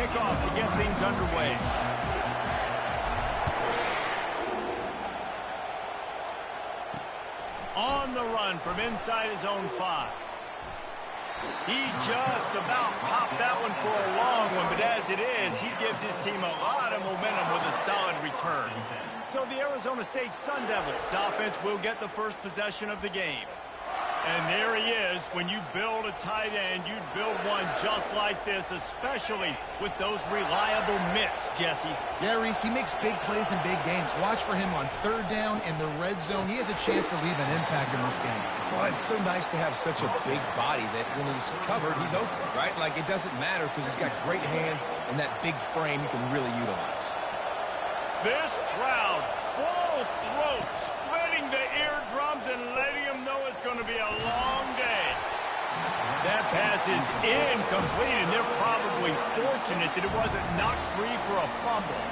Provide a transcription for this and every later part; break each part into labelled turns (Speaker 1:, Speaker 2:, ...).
Speaker 1: kickoff to get things underway. On the run from inside his own 5. He just about popped that one for a long one, but as it is, he gives his team a lot of momentum with a solid return. So the Arizona State Sun Devils offense will get the first possession of the game. And there he is. When you build a tight end, you'd build one just like this, especially with those reliable mitts, Jesse.
Speaker 2: Yeah, Reese, he makes big plays in big games. Watch for him on third down in the red zone. He has a chance to leave an impact in this game.
Speaker 3: Well, it's so nice to have such a big body that when he's covered, he's open, right? Like, it doesn't matter because he's got great hands and that big frame he can really utilize.
Speaker 1: This crowd, full throat, splitting the eardrums and letting them know it's going to be a long day. That pass is incomplete, and they're probably fortunate that it wasn't knocked free for a fumble.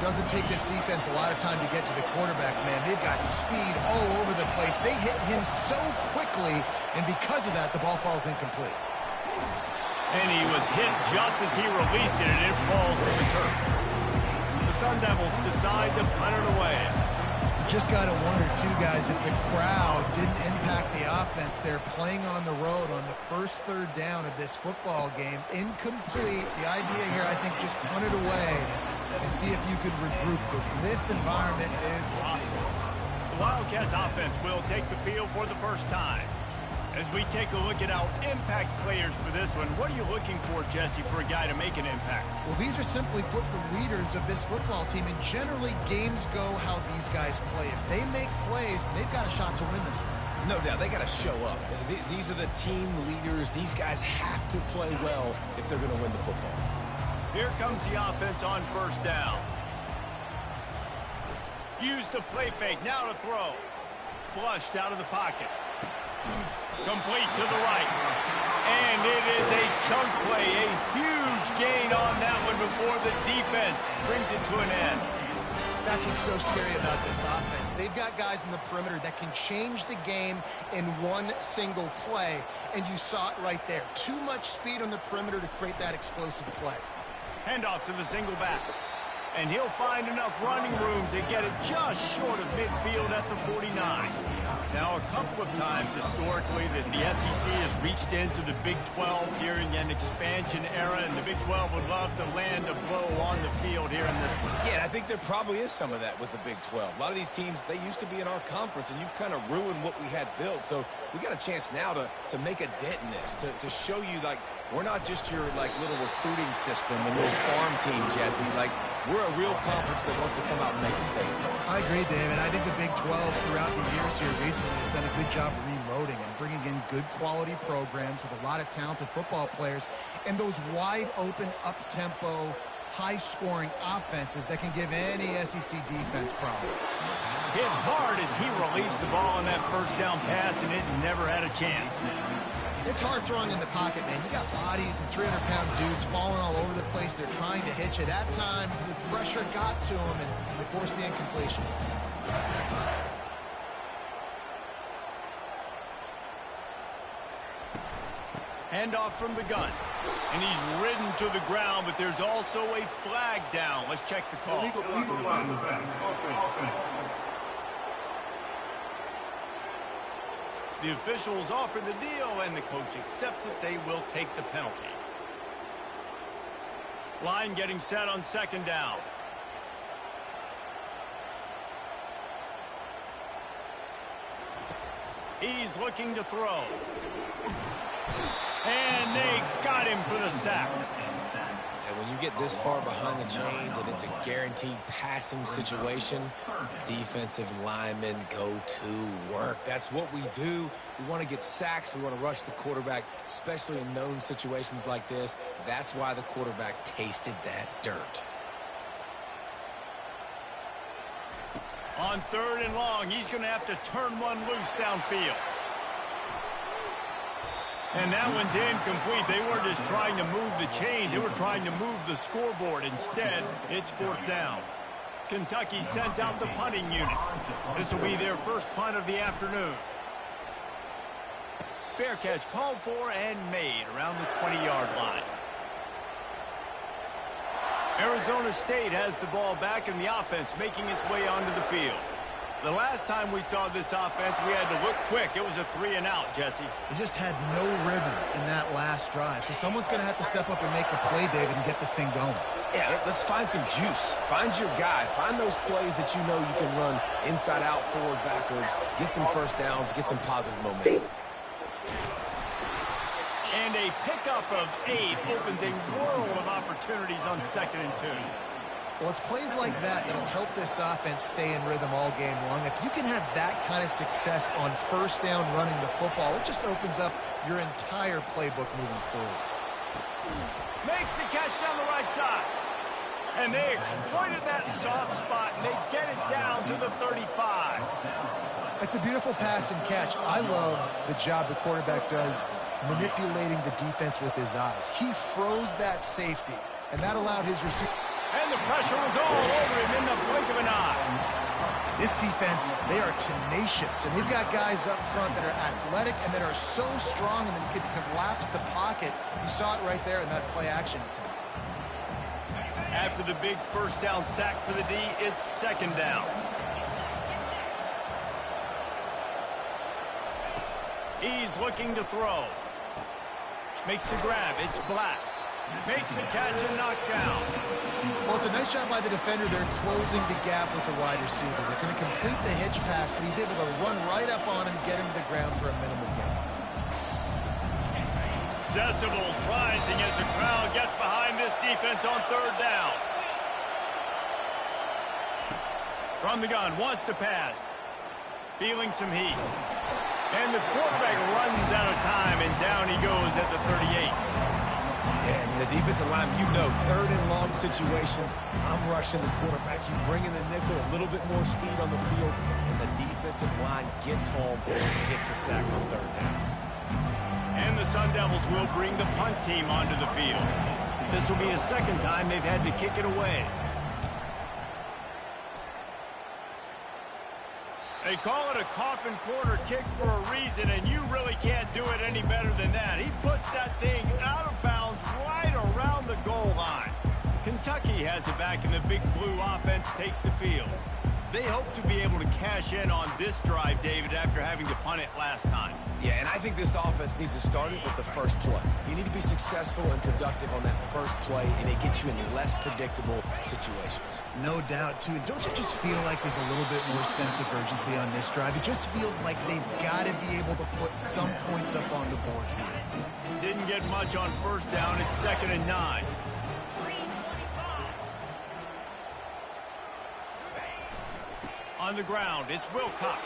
Speaker 2: Doesn't take this defense a lot of time to get to the quarterback, man. They've got speed all over the place. They hit him so quickly, and because of that, the ball falls incomplete.
Speaker 1: And he was hit just as he released it, and it falls to the turf. The Sun Devils decide to punt it away.
Speaker 2: Just got to wonder, too, guys, if the crowd didn't impact the offense. They're playing on the road on the first third down of this football game. Incomplete. The idea here, I think, just punt it away and see if you could regroup, because this environment is hostile.
Speaker 1: The Wildcats offense will take the field for the first time. As we take a look at our impact players for this one, what are you looking for, Jesse, for a guy to make an impact?
Speaker 2: Well, these are simply put the leaders of this football team, and generally games go how these guys play. If they make plays, they've got a shot to win this one.
Speaker 3: No doubt, they got to show up. These are the team leaders. These guys have to play well if they're going to win the football.
Speaker 1: Here comes the offense on first down. Use the play fake, now to throw. Flushed out of the pocket. Complete to the right. And it is a chunk play, a huge gain on that one before the defense brings it to an end.
Speaker 2: That's what's so scary about this offense. They've got guys in the perimeter that can change the game in one single play, and you saw it right there. Too much speed on the perimeter to create that explosive play.
Speaker 1: Handoff to the single back. And he'll find enough running room to get it just short of midfield at the 49. Now, a couple of times historically that the SEC has reached into the Big 12 during an expansion era, and the Big 12 would love to land a blow on the field here in this one.
Speaker 3: Yeah, I think there probably is some of that with the Big 12. A lot of these teams, they used to be in our conference, and you've kind of ruined what we had built. So we got a chance now to make a dent in this, to show you, like, we're not just your, like, little recruiting system and little farm team, Jesse. Like, we're a real conference that wants to come out and make a statement.
Speaker 2: I agree, David. I think the Big 12 throughout the years here recently has done a good job reloading and bringing in good quality programs with a lot of talented football players and those wide open, up-tempo, high-scoring offenses that can give any SEC defense problems.
Speaker 1: Hit hard as he released the ball on that first down pass, and it never had a chance.
Speaker 2: It's hard throwing in the pocket, man. You got bodies and 300-pound dudes falling all over the place. They're trying to hit you. That time, the pressure got to them, and they forced the incompletion.
Speaker 1: Handoff from the gun. And he's ridden to the ground, but there's also a flag down. Let's check the call.
Speaker 4: Legal flag in the back. Offense.
Speaker 1: The officials offer the deal, and the coach accepts it. They will take the penalty. Line getting set on second down. He's looking to throw. And they got him for the sack.
Speaker 3: And when you get this far behind the chains and it's a guaranteed passing situation, defensive linemen go to work. That's what we do. We want to get sacks. We want to rush the quarterback, especially in known situations like this. That's why the quarterback tasted that dirt.
Speaker 1: On third and long, he's going to have to turn one loose downfield. And that one's incomplete. They weren't just trying to move the chains. They were trying to move the scoreboard. Instead, it's fourth down. Kentucky sent out the punting unit. This will be their first punt of the afternoon. Fair catch called for and made around the 20-yard line. Arizona State has the ball back and the offense making its way onto the field. The last time we saw this offense, we had to look quick. It was a 3-and-out, Jesse.
Speaker 2: They just had no rhythm in that last drive. So someone's going to have to step up and make a play, David, and get this thing going.
Speaker 3: Yeah, let's find some juice. Find your guy. Find those plays that you know you can run inside out, forward, backwards. Get some first downs. Get some positive momentum.
Speaker 1: And a pickup of 8 opens a world of opportunities on 2nd and 2.
Speaker 2: Well, it's plays like that that'll help this offense stay in rhythm all game long. If you can have that kind of success on first down running the football, it just opens up your entire playbook moving forward.
Speaker 1: Makes the catch down the right side. And they exploited that soft spot, and they get it down to the 35.
Speaker 2: It's a beautiful pass and catch. I love the job the quarterback does manipulating the defense with his eyes. He froze that safety, and that allowed his receiver.
Speaker 1: And the pressure was all over him in the blink of an eye.
Speaker 2: This defense, they are tenacious, and they've got guys up front that are athletic and that are so strong and that can collapse the pocket. You saw it right there in that play-action attempt.
Speaker 1: After the big first down sack for the D, it's 2nd down. He's looking to throw. Makes the grab. It's Black. Makes the catch and knocked down.
Speaker 2: Well, it's a nice job by the defender. They're closing the gap with the wide receiver. They're going to complete the hitch pass, but he's able to run right up on him and get him to the ground for a minimal gain.
Speaker 1: Decibels rising as the crowd gets behind this defense on 3rd down. From the gun, wants to pass. Feeling some heat. And the quarterback runs out of time, and down he goes at the 38.
Speaker 3: And the defensive line, you know, 3rd and long situations, I'm rushing the quarterback. You bring in the nickel, a little bit more speed on the field, and the defensive line gets home and gets the sack on 3rd down.
Speaker 1: And the Sun Devils will bring the punt team onto the field. This will be a 2nd time they've had to kick it away. They call it a coffin corner kick for a reason, and you really can't do it any better than that. He puts that thing out of bounds right around the goal line. Kentucky has it back, and the Big Blue offense takes the field. They hope to be able to cash in on this drive, David, after having to punt it last time.
Speaker 3: Yeah, and I think this offense needs to start it with the first play. You need to be successful and productive on that first play, and it gets you in less predictable situations.
Speaker 2: No doubt, too. Don't you just feel like there's a little bit more sense of urgency on this drive? It just feels like they've got to be able to put some points up on the board here.
Speaker 1: Didn't get much on first down. It's 2nd and 9. On the ground, it's Wilcox.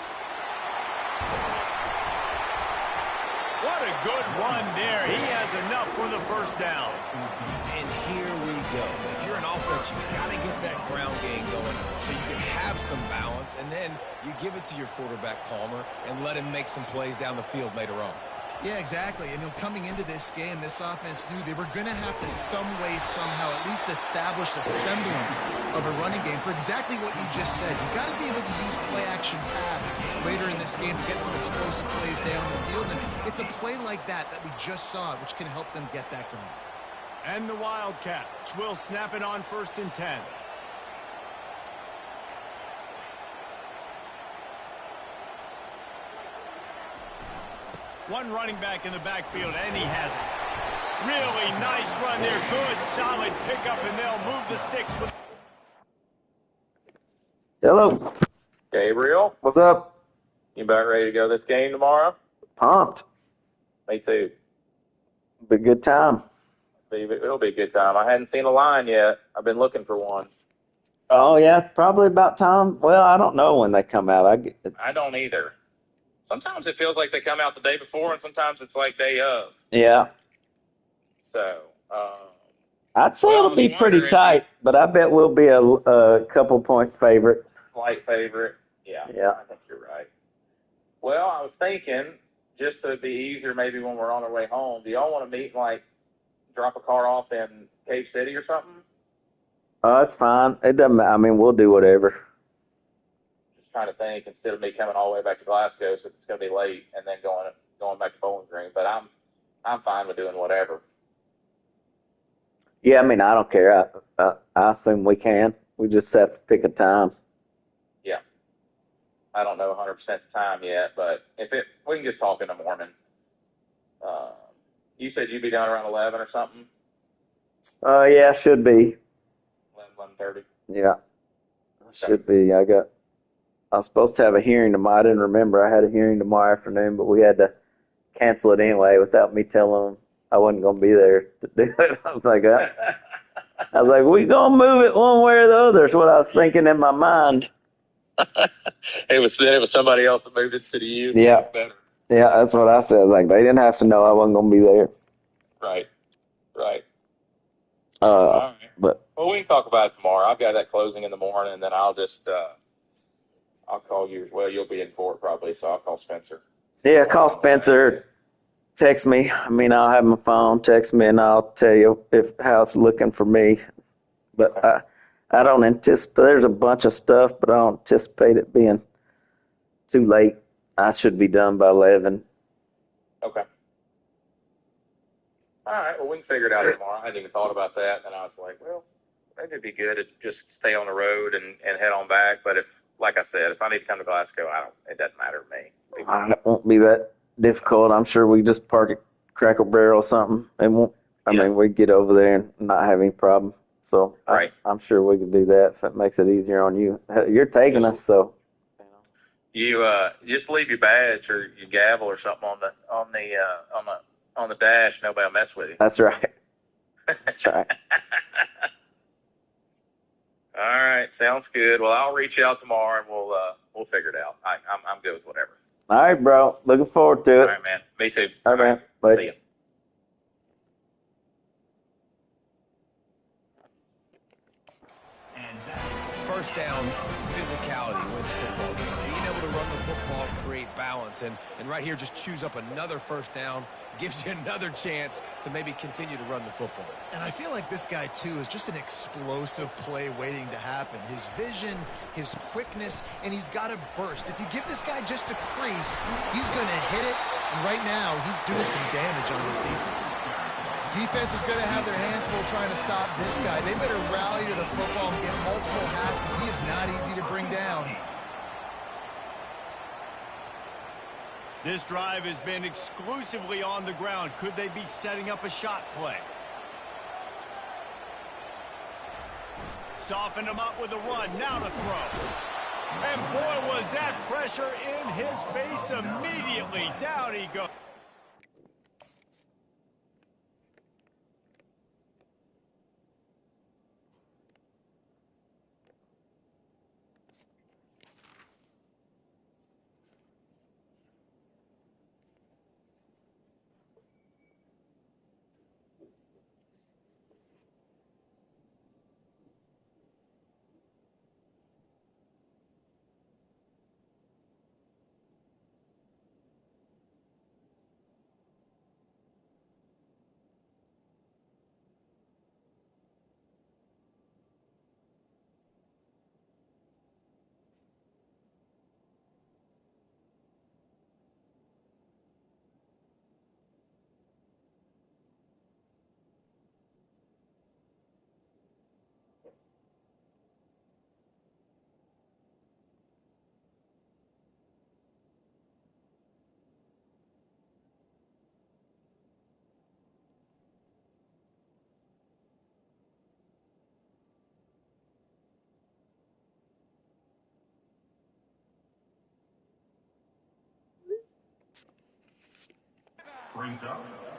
Speaker 1: What a good run there. He has enough for the first down.
Speaker 3: And here we go. If you're an offense, you got to get that ground game going so you can have some balance, and then you give it to your quarterback, Palmer, and let him make some plays down the field later on.
Speaker 2: Yeah, exactly. And coming into this game, this offense knew they were going to have to some way, somehow, at least establish a semblance of a running game for exactly what you just said. You've got to be able to use play-action pass later in this game to get some explosive plays down the field. And it's a play like that we just saw, which can help them get that going.
Speaker 1: And the Wildcats will snap it on 1st and 10. One running back in the backfield, and he has it. Really nice run there. Good, solid pickup, and they'll move the sticks.
Speaker 5: Hello.
Speaker 6: Gabriel,
Speaker 5: What's up?
Speaker 6: you about ready to go this game tomorrow?
Speaker 5: Pumped.
Speaker 6: Me too.
Speaker 5: Be a good time.
Speaker 6: It'll be a good time. I hadn't seen a line yet. I've been looking for one.
Speaker 5: Oh, yeah, probably about time. Well, I don't know when they come out.
Speaker 6: I don't either. Sometimes it feels like they come out the day before, and sometimes it's like day of.
Speaker 5: Yeah.
Speaker 6: So,
Speaker 5: I'd say
Speaker 6: Well, I
Speaker 5: it'll
Speaker 6: was
Speaker 5: be pretty
Speaker 6: wondering-
Speaker 5: tight, but I bet we'll be a couple-point favorite.
Speaker 6: slight favorite. Yeah,
Speaker 5: Yeah.
Speaker 6: I think you're right. Well, I was thinking, just to be easier maybe when we're on our way home, do y'all want to meet and, like, drop a car off in Cave City or something?
Speaker 5: It's fine. It doesn't matter. I mean, we'll do whatever.
Speaker 6: Just trying to think, instead of me coming all the way back to Glasgow, since it's going to be late, and then going back to Bowling Green. But I'm fine with doing whatever.
Speaker 5: Yeah, I mean, I don't care. I assume we can. We just have to pick a time.
Speaker 6: Yeah. I don't know 100% the time yet, but we can just talk in the morning. You said you'd be down around 11 or something?
Speaker 5: Yeah, should be.
Speaker 6: 11:30.
Speaker 5: Yeah, should be. I was supposed to have a hearing tomorrow. I didn't remember I had a hearing tomorrow afternoon, but we had to cancel it anyway without me telling them I wasn't going to be there to do it. I was like, we going to move it one way or the other is what I was thinking in my mind.
Speaker 6: It was somebody else that moved it instead of you.
Speaker 5: Yeah.
Speaker 6: It's better.
Speaker 5: Yeah, that's what I said. I was like, they didn't have to know I wasn't going to be there.
Speaker 6: Right.
Speaker 5: All
Speaker 6: right.
Speaker 5: But
Speaker 6: well, we can talk about it tomorrow. I've got that closing in the morning, and then I'll just I'll call you. Well, you'll be in court probably, so I'll call Spencer.
Speaker 5: yeah, call Spencer. Text me. I mean, I'll have my phone. Text me, and I'll tell you how it's looking for me. But okay. I don't anticipate. There's a bunch of stuff, but I don't anticipate it being too late. I should be done by 11.
Speaker 6: Okay. All right. Well, we can figure it out tomorrow. I hadn't even thought about that, and I was like, well, maybe it'd be good to just stay on the road and head on back. But like I said, if I need to come to Glasgow, it doesn't matter to me.
Speaker 5: It won't be that difficult. I'm sure we just park at Cracker Barrel or something. It won't. I mean, we get over there and not have any problem. So
Speaker 6: right.
Speaker 5: I'm sure we can do that if it makes it easier on you. You're taking us, so.
Speaker 6: You just leave your badge or your gavel or something on the dash. Nobody will mess with you.
Speaker 5: That's right. That's right.
Speaker 6: All right, sounds good. Well, I'll reach out tomorrow and we'll figure it out. I'm good with whatever.
Speaker 5: All right, bro. Looking forward to it.
Speaker 6: All right, man. Me too.
Speaker 5: All right, man. Bye.
Speaker 6: See you.
Speaker 3: First down, physicality wins football games. Being able to run the football, create balance. And right here, just choose up another first down, gives you another chance to maybe continue to run the football.
Speaker 2: And I feel like this guy, too, is just an explosive play waiting to happen. His vision, his quickness, and he's got a burst. If you give this guy just a crease, he's going to hit it. And right now, he's doing some damage on this defense. Defense is going to have their hands full trying to stop this guy. They better rally to the football and get multiple hats because he is not easy to bring down.
Speaker 1: This drive has been exclusively on the ground. Could they be setting up a shot play? Softened him up with a run. Now to throw. And boy, was that pressure in his face immediately. Down he goes.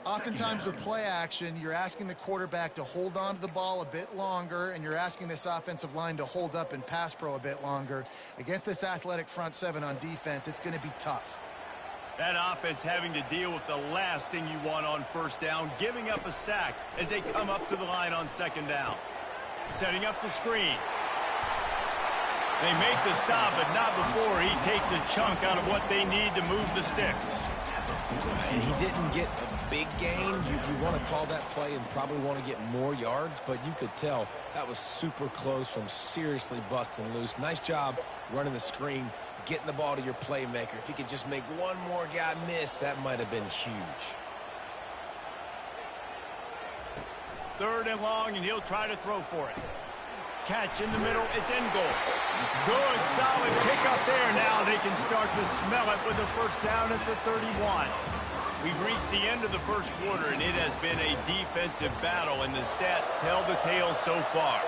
Speaker 2: Oftentimes with play action, you're asking the quarterback to hold on to the ball a bit longer, and you're asking this offensive line to hold up in pass pro a bit longer. Against this athletic front seven on defense, it's going to be tough.
Speaker 1: That offense having to deal with the last thing you want on first down, giving up a sack as they come up to the line on second down. Setting up the screen. They make the stop, but not before he takes a chunk out of what they need to move the sticks.
Speaker 3: And he didn't get a big gain. You want to call that play and probably want to get more yards, but you could tell that was super close from seriously busting loose. Nice job running the screen, getting the ball to your playmaker. If he could just make one more guy miss, that might have been huge.
Speaker 1: 3rd and long, and he'll try to throw for it. Catch in the middle. It's in goal. Good, solid pickup there. Now they can start to smell it with a first down at the 31. We've reached the end of the first quarter, and it has been a defensive battle, and the stats tell the tale so far.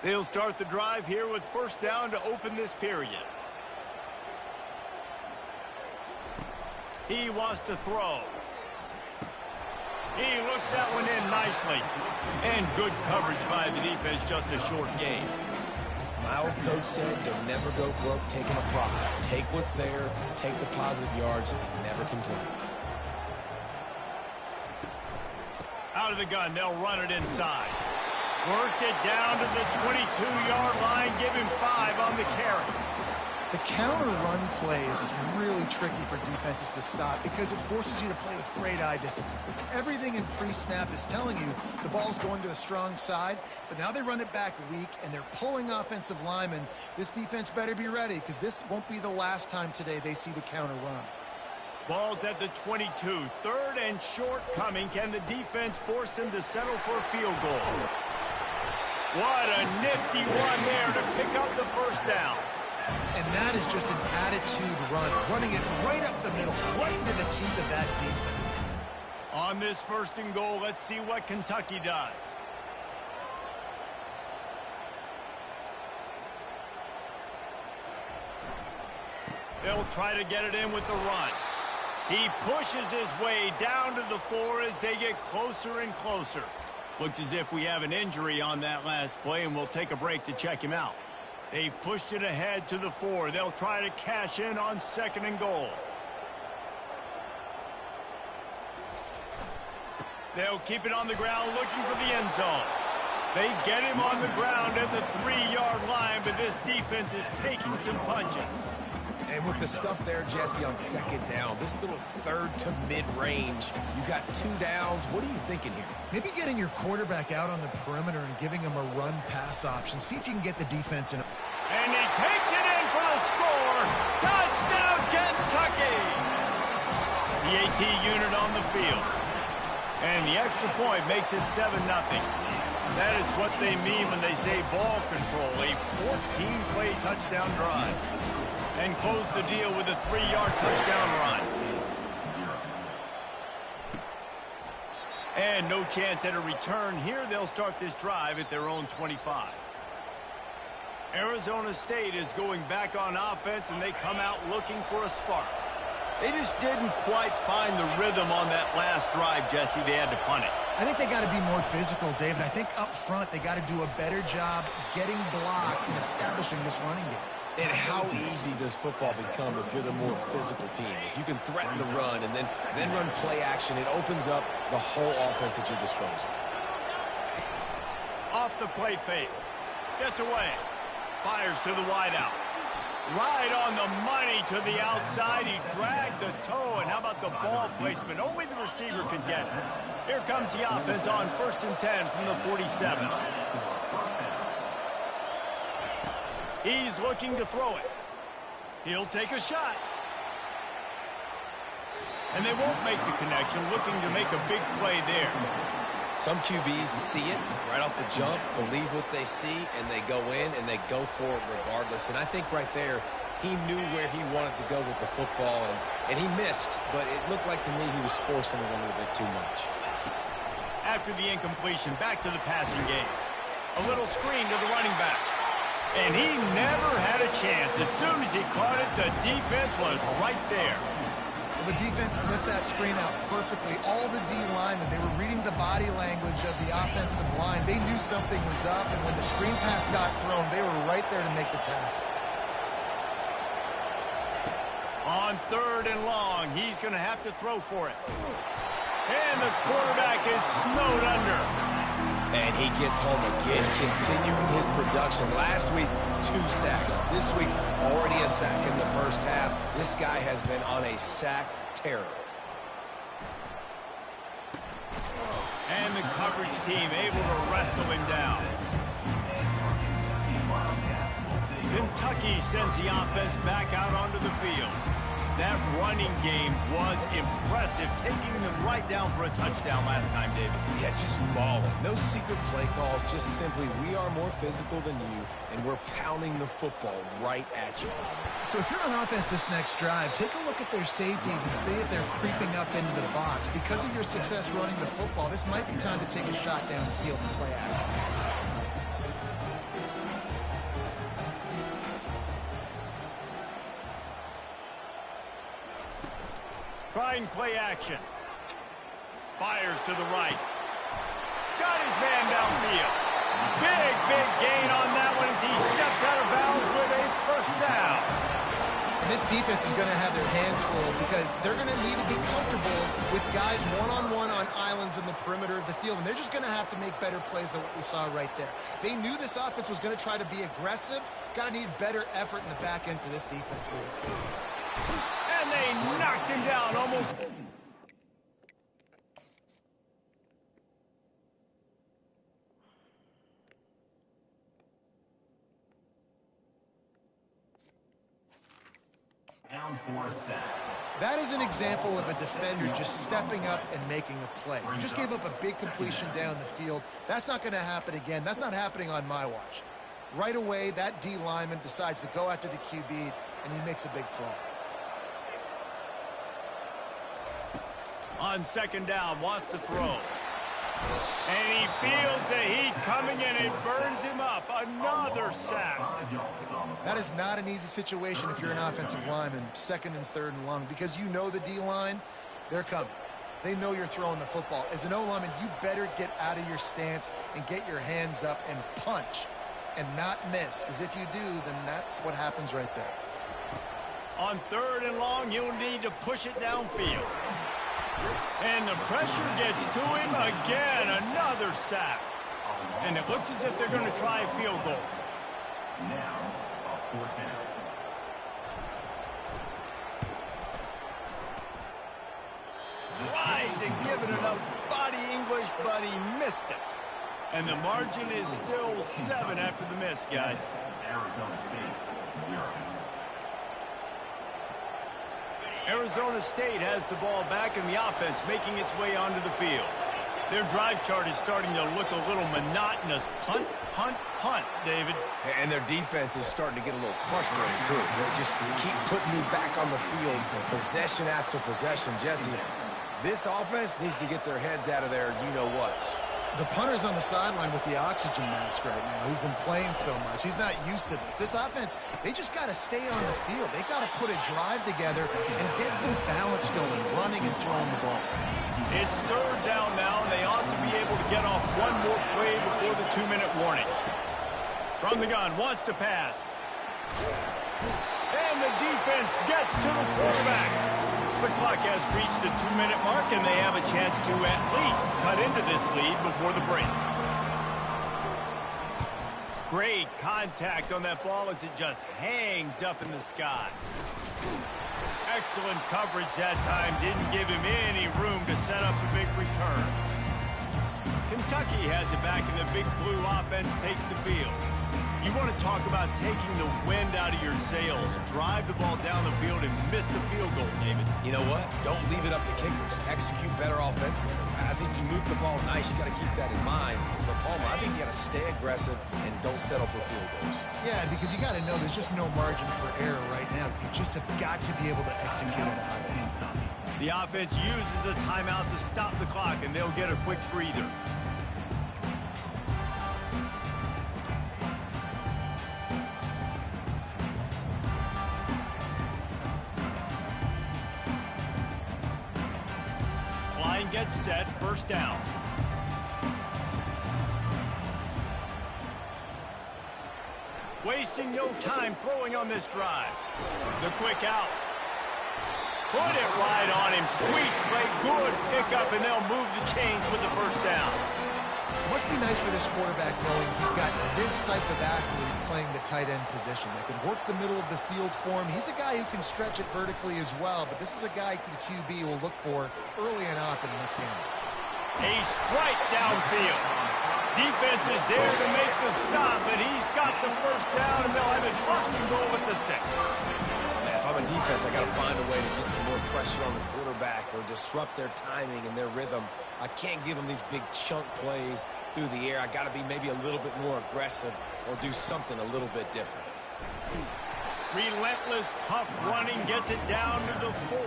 Speaker 1: They'll start the drive here with first down to open this period. He wants to throw. He looks that one in nicely. And good coverage by the defense, just a short gain.
Speaker 3: My old coach said you'll never go broke taking a profit. Take what's there, take the positive yards, and never complain.
Speaker 1: Out of the gun, they'll run it inside. Work it down to the 22-yard line, give him 5 on the carry.
Speaker 2: The counter run play is really tricky for defenses to stop because it forces you to play with great eye discipline. Everything in pre-snap is telling you the ball's going to the strong side, but now they run it back weak and they're pulling offensive linemen. This defense better be ready because this won't be the last time today they see the counter run.
Speaker 1: Ball's at the 22. 3rd and short coming. Can the defense force him to settle for a field goal? What a nifty one there to pick up the first down.
Speaker 2: And that is just an attitude run, running it right up the middle, right into the teeth of that defense.
Speaker 1: On this 1st and goal, let's see what Kentucky does. They'll try to get it in with the run. He pushes his way down to the 4 as they get closer and closer. Looks as if we have an injury on that last play, and we'll take a break to check him out. They've pushed it ahead to the 4. They'll try to cash in on 2nd and goal. They'll keep it on the ground looking for the end zone. They get him on the ground at the 3-yard line, but this defense is taking some punches.
Speaker 3: And with the stuff there, Jesse, on 2nd down, this little 3rd to mid-range, you got 2 downs. What are you thinking here?
Speaker 2: Maybe getting your quarterback out on the perimeter and giving him a run-pass option. See if you can get the defense in.
Speaker 1: And he takes it in for the score. Touchdown, Kentucky! The AT unit on the field. And the extra point makes it 7-0. That is what they mean when they say ball control, a 14-play touchdown drive. And close the deal with a 3-yard touchdown run. And no chance at a return here. They'll start this drive at their own 25. Arizona State is going back on offense, and they come out looking for a spark. They just didn't quite find the rhythm on that last drive, Jesse. They had to punt it.
Speaker 2: I think they got to be more physical, David. I think up front they got to do a better job getting blocks and establishing this running game.
Speaker 3: And how easy does football become if you're the more physical team? If you can threaten the run and then run play action, it opens up the whole offense at your disposal.
Speaker 1: Off the play fake. Gets away. Fires to the wideout. Right on the money to the outside. He dragged the toe, and how about the ball placement? Only the receiver could get it. Here comes the offense on 1st and 10 from the 47. He's looking to throw it. He'll take a shot. And they won't make the connection, looking to make a big play there.
Speaker 3: Some QBs see it right off the jump, believe what they see, and they go in and they go for it regardless. And I think right there, he knew where he wanted to go with the football, and he missed, but it looked like to me he was forcing it a little bit too much.
Speaker 1: After the incompletion, back to the passing game. A little screen to the running back. And he never had a chance. As soon as he caught it, the defense was right there.
Speaker 2: Well, the defense sniffed that screen out perfectly. All the D linemen, they were reading the body language of the offensive line. They knew something was up, and when the screen pass got thrown, they were right there to make the tackle.
Speaker 1: On 3rd and long, he's going to have to throw for it. And the quarterback is snowed under.
Speaker 3: And he gets home again, continuing his production. Last week, 2 sacks. This week, already a sack in the first half. This guy has been on a sack terror.
Speaker 1: And the coverage team able to wrestle him down. Kentucky sends the offense back out onto the field. That running game was impressive, taking them right down for a touchdown last time, David.
Speaker 3: Yeah, just mauling. No secret play calls, just simply we are more physical than you, and we're pounding the football right at you.
Speaker 2: So if you're on offense this next drive, take a look at their safeties and see if they're creeping up into the box. Because of your success running the football, this might be time to take a shot down the field and play action.
Speaker 1: Trying play action. Fires to the right. Got his man downfield. Big gain on that one as he steps out of bounds with a first down.
Speaker 2: And this defense is going to have their hands full because they're going to need to be comfortable with guys one-on-one on islands in the perimeter of the field. And they're just going to have to make better plays than what we saw right there. They knew this offense was going to try to be aggressive. Got to need better effort in the back end for this defense moving forward.
Speaker 1: And they knocked him down almost.
Speaker 4: Down for a sack.
Speaker 2: That is an example of a defender just stepping up and making a play. You just gave up a big completion down the field. That's not going to happen again. That's not happening on my watch. Right away, that D lineman decides to go after the QB, and he makes a big play.
Speaker 1: On second down, wants to throw. And he feels the heat coming in. It burns him up. Another sack.
Speaker 2: That is not an easy situation if you're an offensive lineman, second and third and long, because you know the D-line, they're coming. They know you're throwing the football. As an O-lineman, you better get out of your stance and get your hands up and punch and not miss, because if you do, then that's what happens right there.
Speaker 1: On third and long, you'll need to push it downfield. And the pressure gets to him again. Another sack. And it looks as if they're going to try a field goal.
Speaker 4: Now, a fourth down.
Speaker 1: Tried to give it enough body English, but he missed it. And the margin is still 7 after the miss, guys.
Speaker 4: Arizona State, 0.
Speaker 1: Arizona State has the ball back in the offense, making its way onto the field. Their drive chart is starting to look a little monotonous. Punt, punt, punt, David.
Speaker 3: And their defense is starting to get a little frustrated, too. They just keep putting me back on the field, possession after possession. Jesse, this offense needs to get their heads out of their you-know-whats.
Speaker 2: The punter's on the sideline with the oxygen mask right now. He's been playing so much. He's not used to this. This offense, they just got to stay on the field. They got to put a drive together and get some balance going, running and throwing the ball.
Speaker 1: It's third down now, and they ought to be able to get off one more play before the 2-minute warning. From the gun, wants to pass. And the defense gets to the quarterback. The clock has reached the 2-minute mark, and they have a chance to at least cut into this lead before the break. Great contact on that ball as it just hangs up in the sky. Excellent coverage that time. Didn't give him any room to set up the big return. Kentucky has it back, and the Big Blue offense takes the field. You want to talk about taking the wind out of your sails. Drive the ball down the field and miss the field goal, David.
Speaker 3: You know what? Don't leave it up to kickers. Execute better offensively. I think you move the ball nice. You got to keep that in mind. But, Palmer, I think you got to stay aggressive and don't settle for field goals.
Speaker 2: Yeah, because you got to know there's just no margin for error right now. You just have got to be able to execute at a high level.
Speaker 1: The offense uses a timeout to stop the clock, and they'll get a quick breather. Gets set, first down. Wasting no time throwing on this drive. The quick out. Put it right on him. Sweet play, good pickup, and they'll move the chains with the first down.
Speaker 2: Must be nice for this quarterback knowing he's got this type of athlete playing the tight end position that can work the middle of the field for him. He's a guy who can stretch it vertically as well, but this is a guy the QB will look for early and often in this game.
Speaker 1: A strike downfield. Defense is there to make the stop, and he's got the first down, and they'll have it first and goal at the 6.
Speaker 3: Man, if I'm a defense, I got to find a way to get some more pressure on the quarterback or disrupt their timing and their rhythm. I can't give them these big chunk plays through the air. I got to be maybe a little bit more aggressive or do something a little bit different.
Speaker 1: Relentless, tough running gets it down to the 4.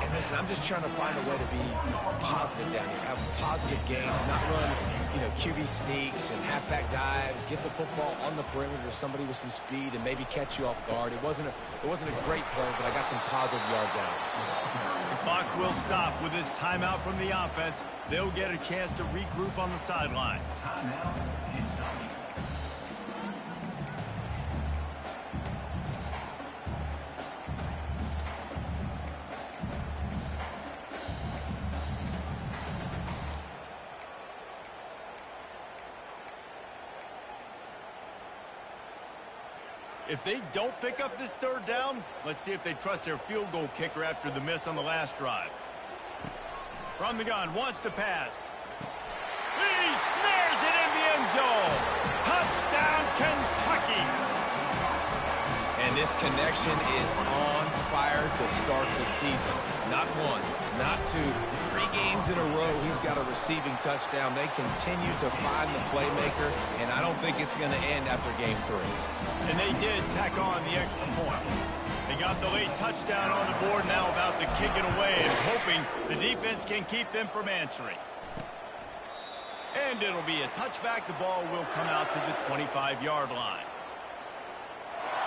Speaker 3: And listen, I'm just trying to find a way to be positive down here, have positive gains, not run, QB sneaks and halfback dives, get the football on the perimeter to somebody with some speed and maybe catch you off guard. It wasn't a great play, but I got some positive yards out.
Speaker 1: The clock will stop with this timeout from the offense. They'll get a chance to regroup on the sideline.
Speaker 4: Timeout, Kentucky.
Speaker 1: If they don't pick up this third down, let's see if they trust their field goal kicker after the miss on the last drive. From the gun, wants to pass. He snares it in the end zone. Touchdown, Kentucky.
Speaker 3: And this connection is on fire to start the season. Not one, not two, 3 games in a row he's got a receiving touchdown. They continue to find the playmaker, and I don't think it's going to end after game 3.
Speaker 1: And they did tack on the extra point. They got the late touchdown on the board, now about to kick it away and hoping the defense can keep them from answering. And it'll be a touchback. The ball will come out to the 25-yard line.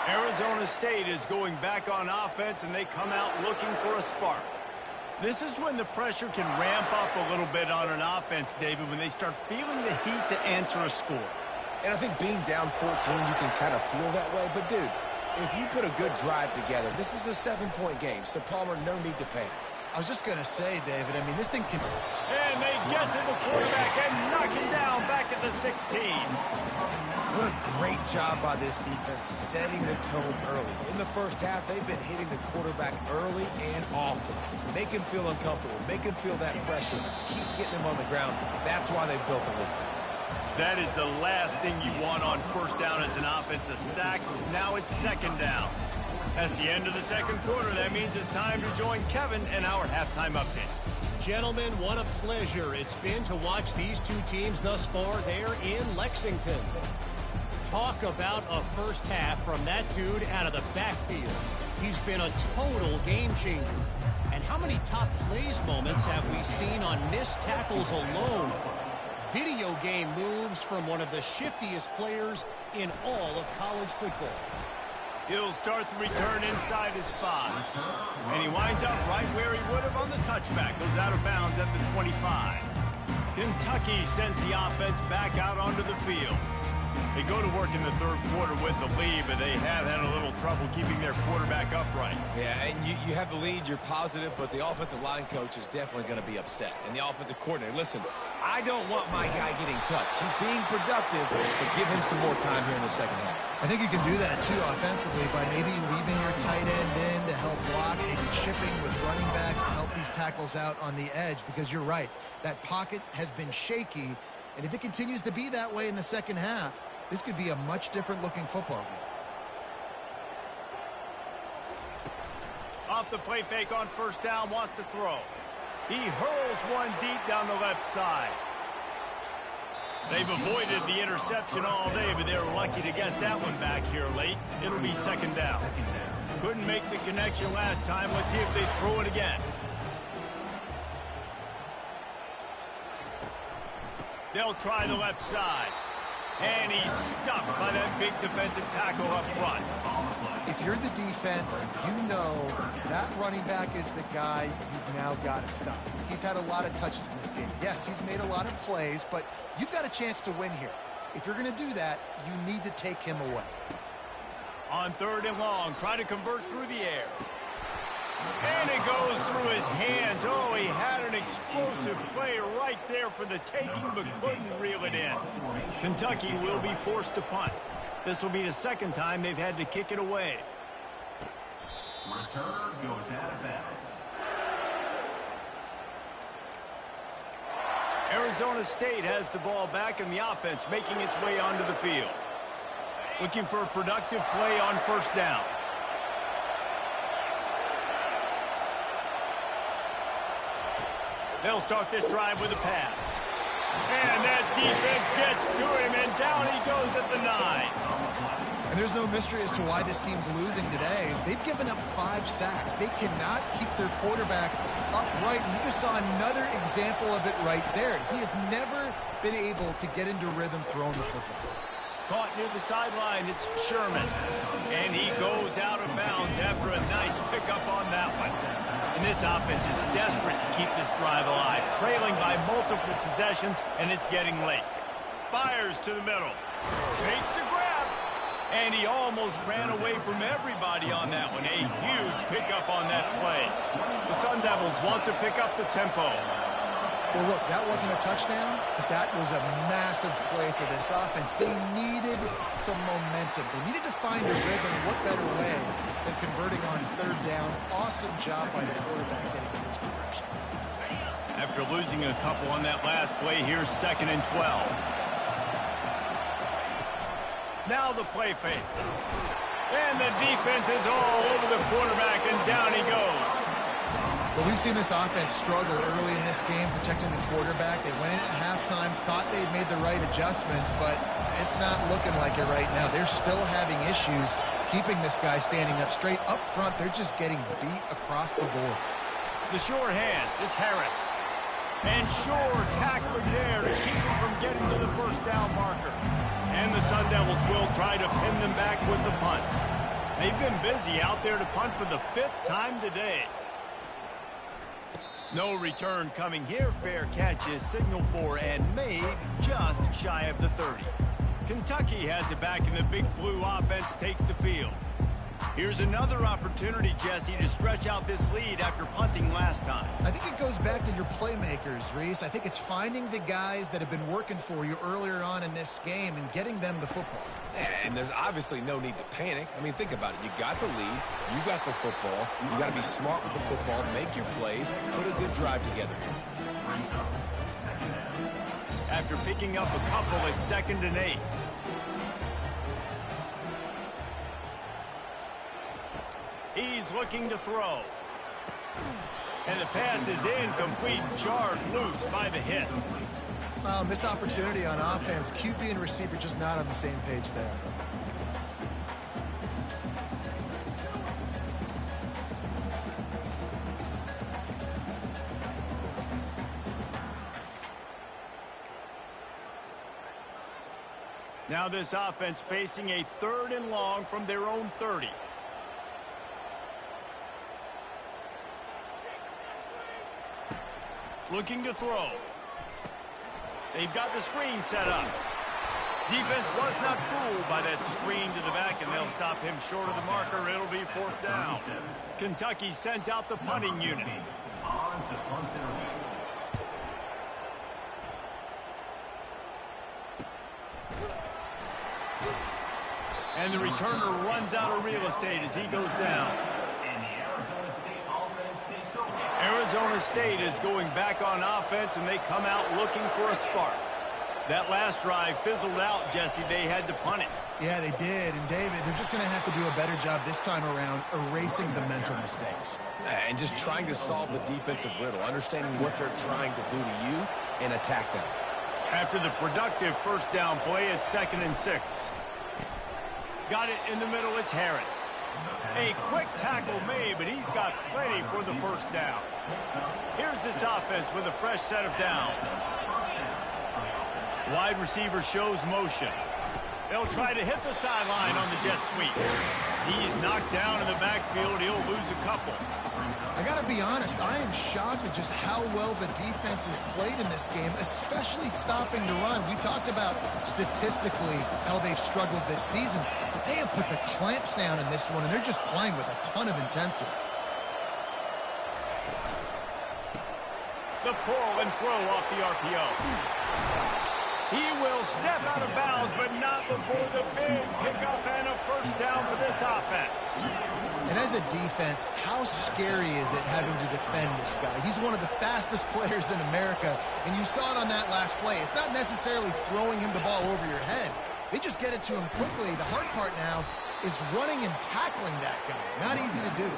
Speaker 1: Arizona State is going back on offense, and they come out looking for a spark. This is when the pressure can ramp up a little bit on an offense, David, when they start feeling the heat to answer a score.
Speaker 3: And I think being down 14, you can kind of feel that way. But, dude, if you put a good drive together, this is a 7-point game, so Palmer, no need to panic.
Speaker 2: I was just going to say, David, I mean, this thing can...
Speaker 1: And they get to the quarterback and knock him down back at the 16.
Speaker 3: What a great job by this defense setting the tone early. In the first half, they've been hitting the quarterback early and often. Make him feel uncomfortable. Make him feel that pressure. Keep getting him on the ground. That's why they've built a lead.
Speaker 1: That is the last thing you want on first down as an offense, a sack. Now it's second down. That's the end of the second quarter. That means it's time to join Kevin and our halftime update.
Speaker 7: Gentlemen, what a pleasure it's been to watch these two teams thus far there in Lexington. Talk about a first half from that dude out of the backfield. He's been a total game changer. And how many top plays moments have we seen on missed tackles alone? Video game moves from one of the shiftiest players in all of college football.
Speaker 1: He'll start the return inside his spot. And he winds up right where he would have on the touchback. Goes out of bounds at the 25. Kentucky sends the offense back out onto the field. They go to work in the third quarter with the lead, but they have had a little trouble keeping their quarterback upright.
Speaker 3: Yeah, and you have the lead, you're positive, but the offensive line coach is definitely going to be upset. And the offensive coordinator, listen, I don't want my guy getting touched. He's being productive, but give him some more time here in the second half.
Speaker 2: I think you can do that, too, offensively, by maybe leaving your tight end in to help block, maybe chipping with running backs to help these tackles out on the edge, because you're right. That pocket has been shaky, and if it continues to be that way in the second half, this could be a much different-looking football game.
Speaker 1: Off the play fake on first down, wants to throw. He hurls one deep down the left side. They've avoided the interception all day, but they're lucky to get that one back here late. It'll be second down. Couldn't make the connection last time. Let's see if they throw it again. They'll try the left side. And he's stuffed by that big defensive tackle up front.
Speaker 2: If you're the defense, you know that running back is the guy you've now got to stop. He's had a lot of touches in this game. Yes, he's made a lot of plays, but you've got a chance to win here. If you're going to do that, you need to take him away.
Speaker 1: On third and long, try to convert through the air. And it goes through his hands. Oh, he had an explosive play right there for the taking, but couldn't reel it in. Kentucky will be forced to punt. This will be the second time they've had to kick it away.
Speaker 4: Return goes out of bounds.
Speaker 1: Arizona State has the ball back and the offense making its way onto the field. Looking for a productive play on first down. They'll start this drive with a pass. And that defense gets to him, and down he goes at the 9.
Speaker 2: And there's no mystery as to why this team's losing today. They've given up 5 sacks. They cannot keep their quarterback upright. And you just saw another example of it right there. He has never been able to get into rhythm throwing the football.
Speaker 1: Caught near the sideline, it's Sherman. And he goes out of bounds after a nice pickup on that one. And this offense is desperate to keep this drive alive, trailing by multiple possessions, and it's getting late. Fires to the middle. Takes the grab. And he almost ran away from everybody on that one. A huge pickup on that play. The Sun Devils want to pick up the tempo.
Speaker 2: Well, look, that wasn't a touchdown, but that was a massive play for this offense. They needed some momentum. They needed to find a rhythm, and what better way than converting on third down. Awesome job by the quarterback getting in this progression.
Speaker 1: After losing a couple on that last play, here's 2nd and 12. Now the play fake. And the defense is all over the quarterback, and down he goes.
Speaker 2: Well, we've seen this offense struggle early in this game protecting the quarterback. They went in at halftime, thought they'd made the right adjustments, but it's not looking like it right now. They're still having issues keeping this guy standing up straight. Up front, they're just getting beat across the board.
Speaker 1: The short hands, it's Harris. And Shore tackling there to keep him from getting to the first down marker. And the Sun Devils will try to pin them back with the punt. They've been busy out there to punt for the 5th time today. No return coming here. Fair catch is signaled for and made just shy of the 30. Kentucky has it back, and the Big Blue offense takes the field. Here's another opportunity, Jesse, to stretch out this lead after punting last time.
Speaker 2: I think it goes back to your playmakers, Reese. I think it's finding the guys that have been working for you earlier on in this game and getting them the football.
Speaker 3: And there's obviously no need to panic. I mean, think about it. You got the lead. You got the football. You got to be smart with the football, make your plays, put a good drive together here.
Speaker 1: After picking up a couple, it's 2nd and 8. He's looking to throw. And the pass is incomplete, jarred loose by the hit.
Speaker 2: Missed opportunity on offense. QB and receiver just not on the same page there.
Speaker 1: Now this offense facing a 3rd and long from their own 30. Looking to throw. They've got the screen set up. Defense was not fooled by that screen to the back, and they'll stop him short of the marker. It'll be 4th down. Kentucky sends out the punting unit. And the returner runs out of real estate as he goes down. Arizona State is going back on offense, and they come out looking for a spark. That last drive fizzled out, Jesse. They had to punt it.
Speaker 2: Yeah, they did. And, David, they're just going to have to do a better job this time around erasing the mental mistakes.
Speaker 3: And just trying to solve the defensive riddle, understanding what they're trying to do to you and attack them.
Speaker 1: After the productive first down play, it's 2nd and 6. Got it in the middle, it's Harris. A quick tackle made, but he's got plenty for the first down. Here's this offense with a fresh set of downs. Wide receiver shows motion. They'll try to hit the sideline on the jet sweep. He's knocked down in the backfield. He'll lose a couple.
Speaker 2: I got to be honest, I am shocked at just how well the defense has played in this game, especially stopping the run. We talked about statistically how they've struggled this season, but they have put the clamps down in this one, and they're just playing with a ton of intensity. The pull and throw off the RPO.
Speaker 1: He will step out of bounds, but not before the big pickup and a first down for this offense.
Speaker 2: And as a defense, how scary is it having to defend this guy? He's one of the fastest players in America, and you saw it on that last play. It's not necessarily throwing him the ball over your head. They just get it to him quickly. The hard part now is running and tackling that guy. Not easy to do.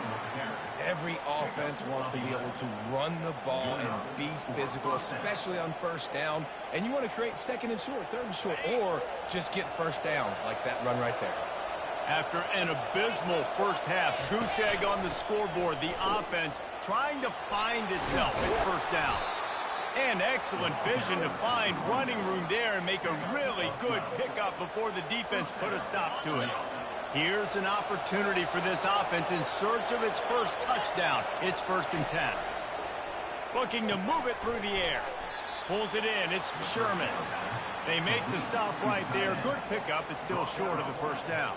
Speaker 3: Every offense wants to be able to run the ball and be physical, especially on first down. And you want to create second and short, third and short, or just get first downs like that run right there.
Speaker 1: After an abysmal first half, goose egg on the scoreboard, the offense trying to find itself. It's first down. And excellent vision to find running room there and make a really good pickup before the defense put a stop to it. Here's an opportunity for this offense in search of its first touchdown. It's 1st and 10. Looking to move it through the air. Pulls it in. It's Sherman. They make the stop right there. Good pickup. It's still short of the first down.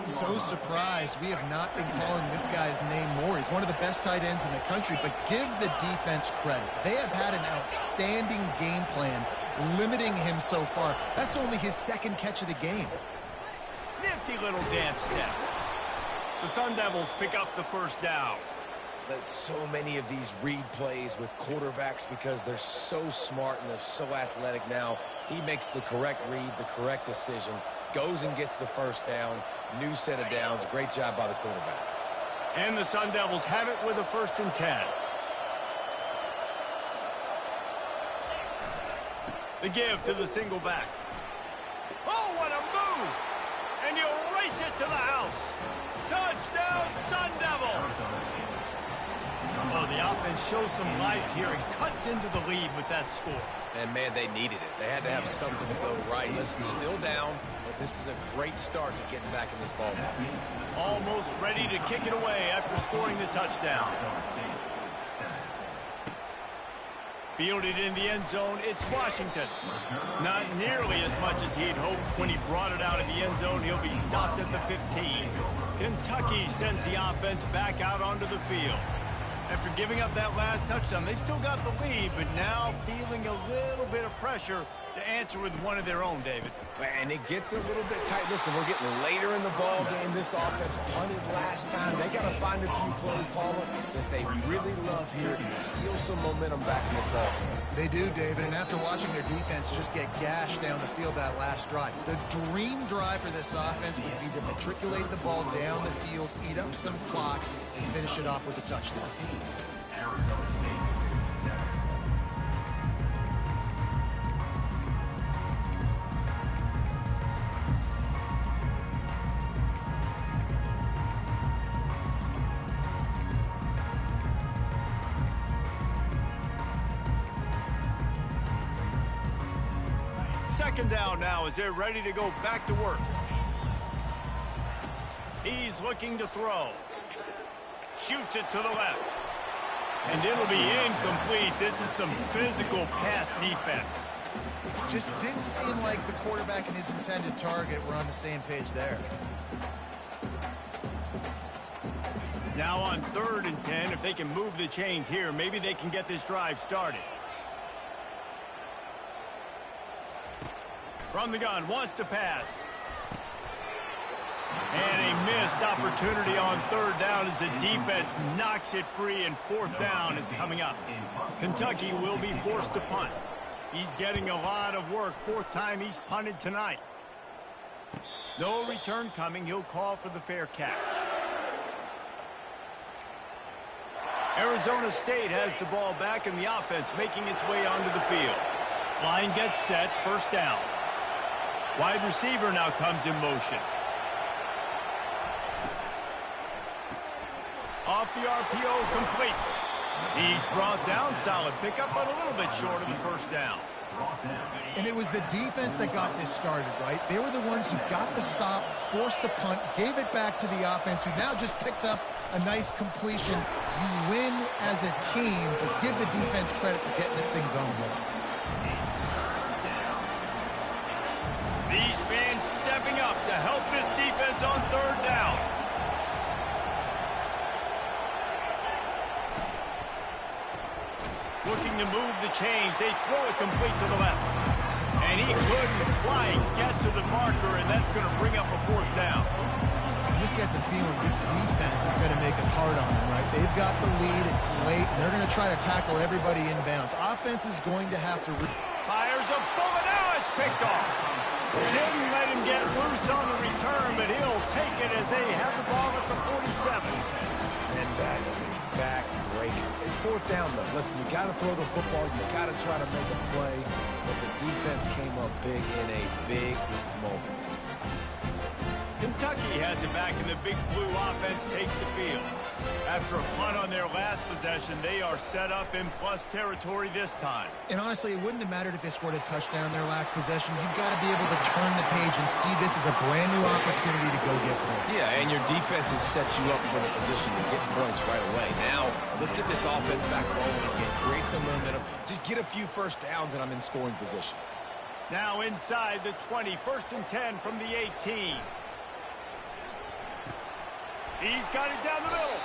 Speaker 2: So surprised we have not been calling this guy's name more. He's one of the best tight ends in the country, but give the defense credit. They have had an outstanding game plan limiting him so far. That's only his 2nd catch of the game.
Speaker 1: Nifty little dance step. The Sun Devils pick up the first down.
Speaker 3: There's so many of these read plays with quarterbacks because they're so smart and they're so athletic now. He makes the correct read, the correct decision, goes and gets the first down, new set of downs. Great job by the quarterback.
Speaker 1: And the Sun Devils have it with a 1st and 10. The give to the single back. Oh, what a move! And you race it to the house. Touchdown, Sun Devils! Oh, the offense shows some life here and cuts into the lead with that score.
Speaker 3: And, man, they needed it. They had to have something to go right. Listen, still down, but this is a great start to getting back in this ballgame.
Speaker 1: Almost ready to kick it away after scoring the touchdown. Fielded in the end zone, it's Washington. Not nearly as much as he'd hoped when he brought it out of the end zone. He'll be stopped at the 15. Kentucky sends the offense back out onto the field. After giving up that last touchdown, they've still got the lead, but now feeling a little bit of pressure to answer with one of their own, David.
Speaker 3: And it gets a little bit tight. Listen, we're getting later in the ball game. This offense punted last time. They got to find a few plays, Paula, that they really love here to steal some momentum back in this ball game.
Speaker 2: They do, David, and after watching their defense just get gashed down the field that last drive, the dream drive for this offense would be to matriculate the ball down the field, eat up some clock, and finish it off with a touchdown.
Speaker 1: Second down now as they're ready to go back to work. He's looking to throw. Shoots it to the left. And it'll be incomplete. This is some physical pass defense.
Speaker 2: Just didn't seem like the quarterback and his intended target were on the same page there.
Speaker 1: Now on 3rd and 10, if they can move the chains here, maybe they can get this drive started. From the gun, wants to pass. And a missed opportunity on 3rd down as the defense knocks it free, and 4th down is coming up. Kentucky will be forced to punt. He's getting a lot of work. 4th time he's punted tonight. No return coming. He'll call for the fair catch. Arizona State has the ball back, and the offense making its way onto the field. Line gets set, 1st down. Wide receiver now comes in motion. Off the RPO, complete. He's brought down, solid pickup, but a little bit short of the 1st down.
Speaker 2: And it was the defense that got this started, right? They were the ones who got the stop, forced the punt, gave it back to the offense, who now just picked up a nice completion. You win as a team, but give the defense credit for getting this thing going.
Speaker 1: These fans stepping up to help this defense on 3rd down. Looking to move the chains. They throw it complete to the left. And he couldn't quite get to the marker, and that's going to bring up a 4th down.
Speaker 2: You just get the feeling this defense is going to make it hard on them, right? They've got the lead, it's late, and they're going to try to tackle everybody inbounds. Offense is going to have to...
Speaker 1: Fires a bullet, now it's picked off. Didn't let him get loose on the return, but he'll take it as they have the ball at the 47.
Speaker 3: And that is a backbreaker. It's 4th down, though. Listen, you got to throw the football. You got to try to make a play. But the defense came up big in a big moment.
Speaker 1: Kentucky has it back, and the Big Blue offense takes the field. After a punt on their last possession, they are set up in plus territory this time.
Speaker 2: And honestly, it wouldn't have mattered if they scored a touchdown their last possession. You've got to be able to turn the page and see this as a brand new opportunity to go get points.
Speaker 3: Yeah, and your defense has set you up for the position to get points right away. Now, let's get this offense back rolling again, create some momentum, just get a few first downs, and I'm in scoring position.
Speaker 1: Now inside the 20, 1st and 10 from the 18. He's got it down the middle.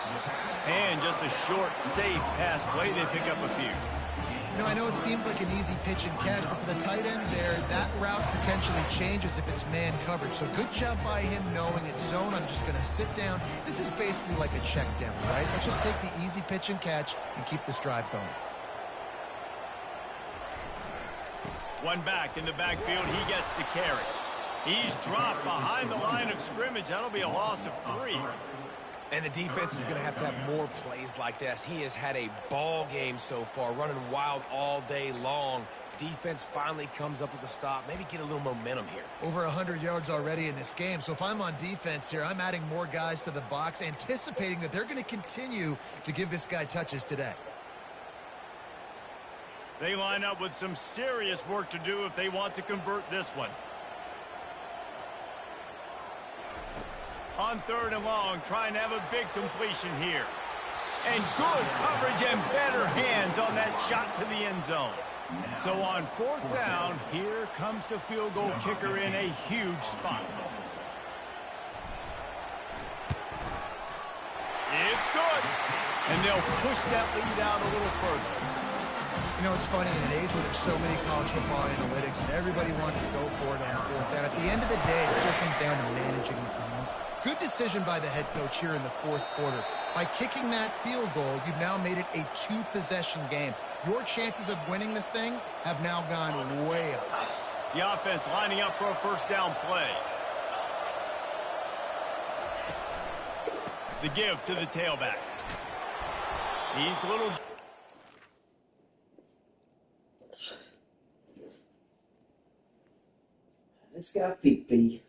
Speaker 1: And just a short, safe pass play. They pick up a few.
Speaker 2: You know, I know it seems like an easy pitch and catch, but for the tight end there, that route potentially changes if it's man coverage. So good job by him knowing it's zone. I'm just going to sit down. This is basically like a check down, right? Let's just take the easy pitch and catch and keep this drive going.
Speaker 1: One back in the backfield. He gets the carry. He's dropped behind the line of scrimmage. That'll be a loss of 3.
Speaker 3: And the defense is going to have more plays like this. He has had a ball game so far, running wild all day long. Defense finally comes up with a stop. Maybe get a little momentum here.
Speaker 2: Over 100 yards already in this game. So if I'm on defense here, I'm adding more guys to the box, anticipating that they're going to continue to give this guy touches today.
Speaker 1: They line up with some serious work to do if they want to convert this one. On 3rd and long, trying to have a big completion here. And good coverage and better hands on that shot to the end zone. So on 4th down, here comes the field goal kicker in a huge spot. It's good. And they'll push that lead out a little further.
Speaker 2: You know, it's funny, in an age where there's so many college football analytics and everybody wants to go for it on 4th down, at the end of the day, it still comes down to managing the game. Good decision by the head coach here in the 4th quarter. By kicking that field goal, you've now made it a 2-possession game. Your chances of winning this thing have now gone way up.
Speaker 1: The offense lining up for a 1st down play. The give to the tailback. He's a little...
Speaker 5: It's got pee-pee.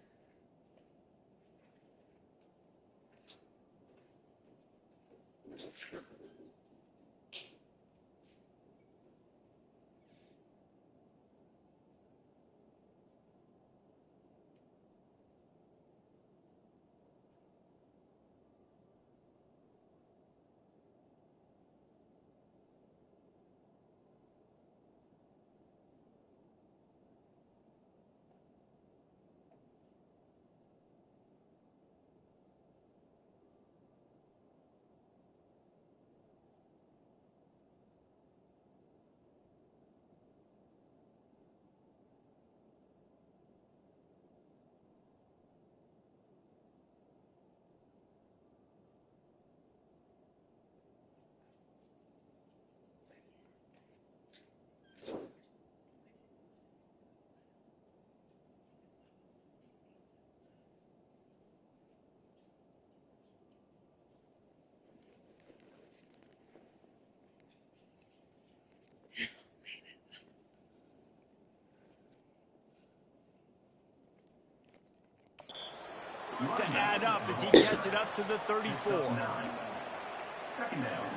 Speaker 1: To add up as he gets it up to the 34.
Speaker 4: 2nd down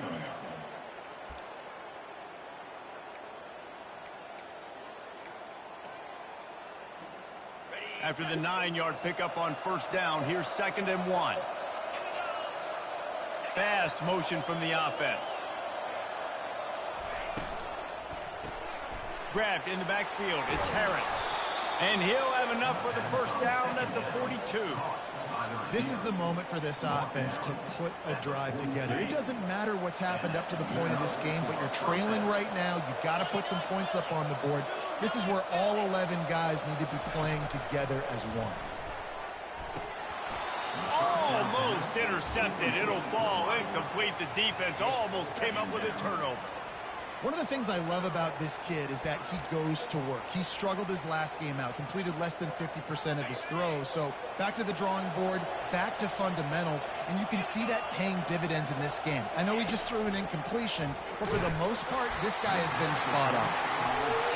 Speaker 4: coming up.
Speaker 1: After the 9-yard pickup on 1st down, here's 2nd and 1. Fast motion from the offense. Grabbed in the backfield. It's Harris. And he'll have enough for the 1st down at the 42.
Speaker 2: This is the moment for this offense to put a drive together. It doesn't matter what's happened up to the point of this game, but you're trailing right now. You've got to put some points up on the board. This is where all 11 guys need to be playing together as one.
Speaker 1: Almost intercepted. It'll fall incomplete. The defense almost came up with a turnover.
Speaker 2: One of the things I love about this kid is that he goes to work. He struggled his last game out, completed less than 50% of his throws. So back to the drawing board, back to fundamentals, and you can see that paying dividends in this game. I know he just threw an incompletion, but for the most part, this guy has been spot on.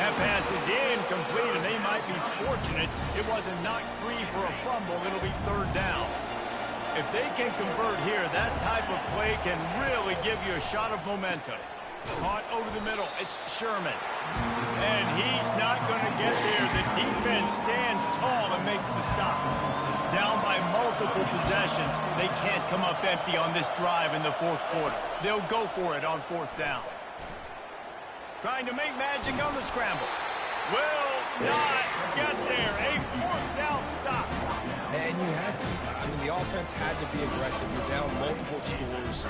Speaker 1: That pass is incomplete, and they might be fortunate it wasn't knocked free for a fumble. It'll be third down. If they can convert here, that type of play can really give you a shot of momentum. Caught over the middle. It's Sherman. And he's not going to get there. The defense stands tall and makes the stop. Down by multiple possessions. They can't come up empty on this drive in the fourth quarter. They'll go for it on fourth down. Trying to make magic on the scramble. Will not get there. A fourth down stop.
Speaker 3: And you had to. I mean, the offense had to be aggressive. You're down multiple scores.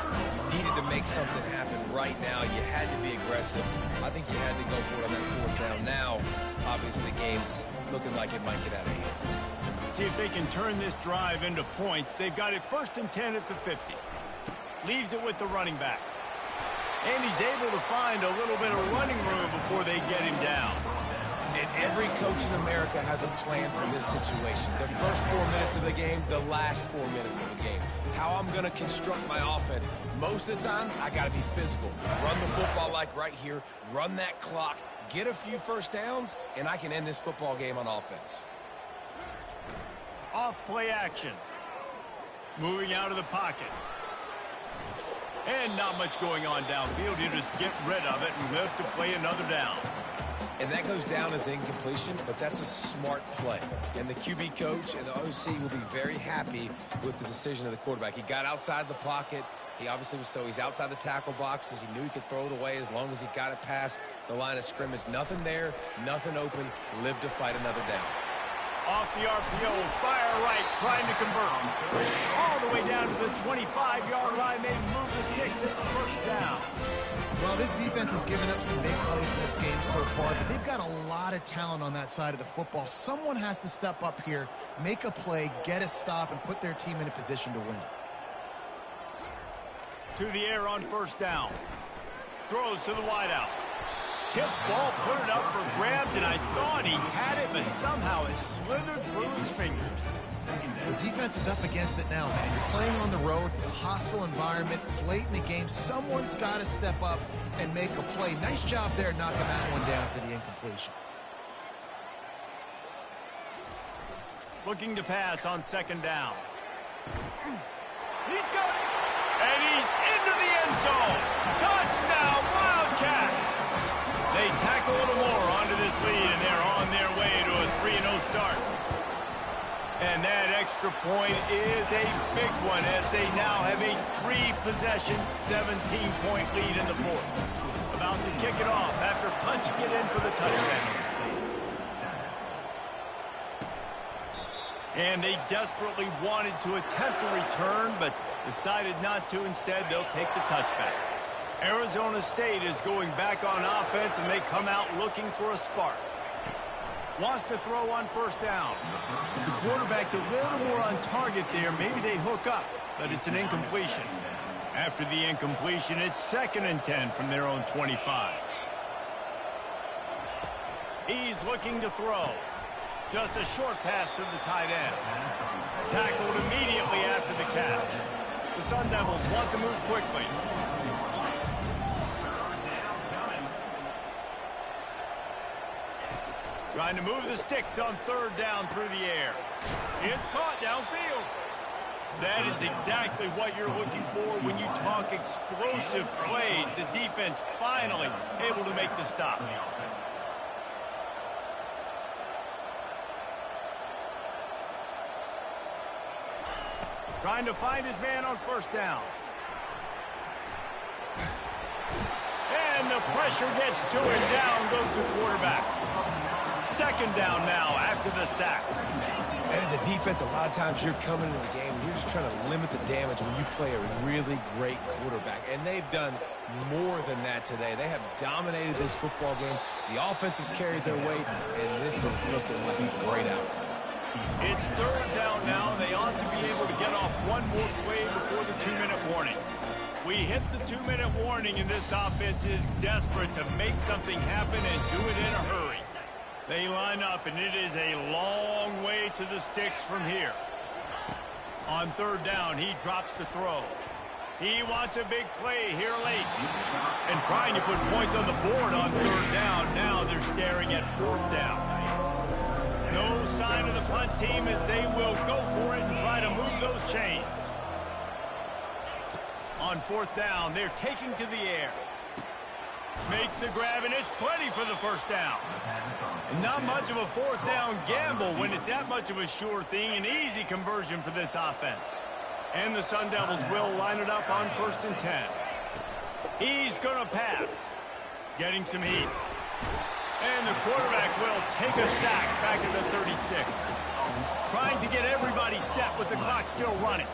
Speaker 3: You needed to make something happen right now. You had to be aggressive. I think you had to go for it on that fourth down. Now, obviously, the game's looking like it might get out of hand.
Speaker 1: See if they can turn this drive into points. They've got it 1st and 10 at the 50. Leaves it with the running back. And he's able to find a little bit of running room before they get him down.
Speaker 3: And every coach in America has a plan for this situation. The first 4 minutes of the game, the last 4 minutes of the game. How I'm going to construct my offense. Most of the time, I got to be physical. Run the football like right here. Run that clock. Get a few first downs, and I can end this football game on offense.
Speaker 1: Off play action. Moving out of the pocket. And not much going on downfield. He'll just get rid of it and live to play another down.
Speaker 3: And that goes down as incompletion, but that's a smart play. And the QB coach and the OC will be very happy with the decision of the quarterback. He got outside the pocket. He obviously was he's outside the tackle boxes. He knew he could throw it away as long as he got it past the line of scrimmage. Nothing there, nothing open. Live to fight another down.
Speaker 1: Off the RPO, fire right, trying to convert. All the way down to the 25-yard line. They move the sticks. It's first down.
Speaker 2: Well, this defense has given up some big plays in this game so far, but they've got a lot of talent on that side of the football. Someone has to step up here, make a play, get a stop, and put their team in a position to win.
Speaker 1: To the air on first down. Throws to the wideout. Tip ball, put it up for grabs, and I thought he had it, but somehow it slithered through his fingers.
Speaker 2: The defense is up against it now, man. You're playing on the road. It's a hostile environment. It's late in the game. Someone's got to step up and make a play. Nice job there knocking that one down for the incompletion.
Speaker 1: Looking to pass on second down. He's got it. And he's into the end zone. Touchdown, Wildcats. They tack a little more onto this lead, and they're on their way to a 3-0 start. And that extra point is a big one as they now have a 3-possession, 17-point lead in the fourth. About to kick it off after punching it in for the touchdown. And they desperately wanted to attempt a return, but decided not to. Instead, they'll take the touchback. Arizona State is going back on offense, and they come out looking for a spark. Wants to throw on first down. If the quarterback's a little more on target there, maybe they hook up, but it's an incompletion. After the incompletion, it's 2nd and 10 from their own 25. He's looking to throw. Just a short pass to the tight end. Tackled immediately after the catch. The Sun Devils want to move quickly. Trying to move the sticks on third down through the air. It's caught downfield. That is exactly what you're looking for when you talk explosive plays. The defense finally able to make the stop. Trying to find his man on first down. And the pressure gets to him. Down goes the quarterback. second down now after the sack.
Speaker 3: And as a defense, a lot of times you're coming into the game and you're just trying to limit the damage when you play a really great quarterback. And they've done more than that today. They have dominated this football game. The offense has carried their weight, and this is looking like a great outcome.
Speaker 1: It's third down now. They ought to be able to get off one more play before the 2-minute warning. We hit the 2-minute warning, and this offense is desperate to make something happen and do it in a hurry. They line up, and it is a long way to the sticks from here. On third down, he drops to throw. He wants a big play here late. And trying to put points on the board on third down. Now they're staring at fourth down. No sign of the punt team as they will go for it and try to move those chains. On fourth down, they're taking to the air. Makes the grab, and it's plenty for the first down. And not much of a fourth down gamble when it's that much of a sure thing. An easy conversion for this offense. And the Sun Devils will line it up on 1st and 10. He's going to pass. Getting some heat. And the quarterback will take a sack back at the 36. Trying to get everybody set with the clock still running.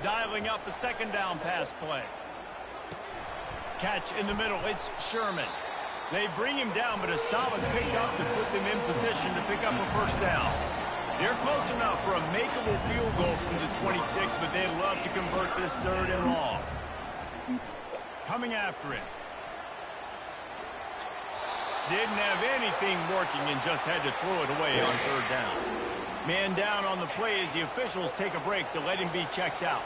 Speaker 1: Dialing up a second down pass play. Catch in the middle. It's Sherman. They bring him down, but a solid pickup to put them in position to pick up a first down. They're close enough for a makeable field goal from the 26, but they'd love to convert this third and long. Coming after it. Didn't have anything working and just had to throw it away on third down. Man down on the play as the officials take a break to let him be checked out.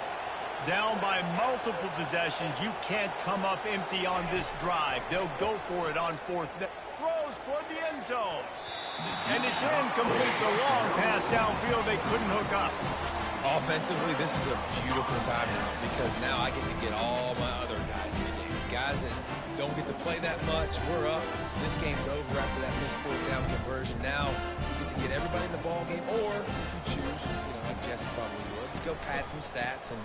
Speaker 1: Down by multiple possessions, you can't come up empty on this drive. They'll go for it on fourth. Throws for the end zone. And it's incomplete. The long pass downfield they couldn't hook up.
Speaker 3: Offensively, this is a beautiful time because now I get to get all my other guys in the game. Guys that don't get to play that much, we're up. This game's over after that missed fourth down conversion. Now we get to get everybody in the ball game, or if you choose, like Jesse probably would, go pad some stats and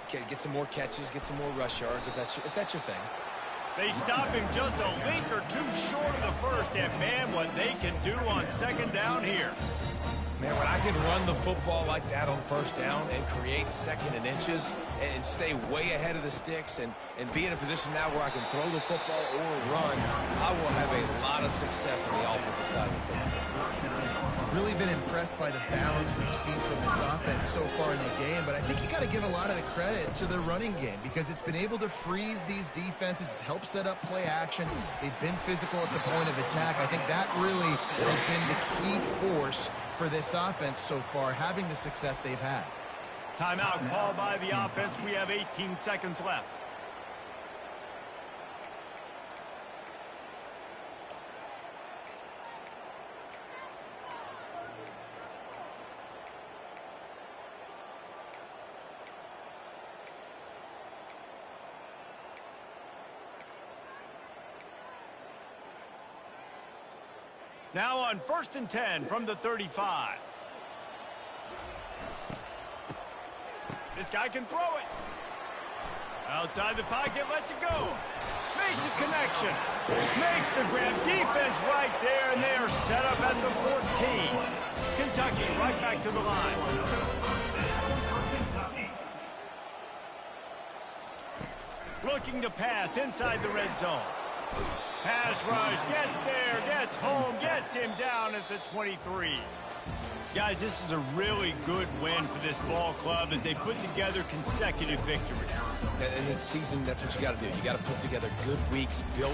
Speaker 3: get some more catches, get some more rush yards if that's your thing.
Speaker 1: They stop him just a link or two short of the first, and man, what they can do on second down here.
Speaker 3: Man, when I can run the football like that on first down and create second and inches and stay way ahead of the sticks and be in a position now where I can throw the football or run, I will have a lot of success on the offensive side of the football.
Speaker 2: Really been impressed by the balance we've seen from this offense so far in the game, but I think you got to give a lot of the credit to the running game because it's been able to freeze these defenses, help set up play action. They've been physical at the point of attack. I think that really has been the key force for this offense so far, having the success they've had.
Speaker 1: Timeout called by the offense. We have 18 seconds left. Now on 1st and 10 from the 35. This guy can throw it. Outside the pocket, lets it go. Makes a connection. Makes the grab. Defense right there, and they are set up at the 14. Kentucky right back to the line. Looking to pass inside the red zone. Pass rush, gets there, gets home, gets him down at the 23. Guys, this is a really good win for this ball club as they put together consecutive victories.
Speaker 3: In this season, that's what you got to do. You got to put together good weeks, build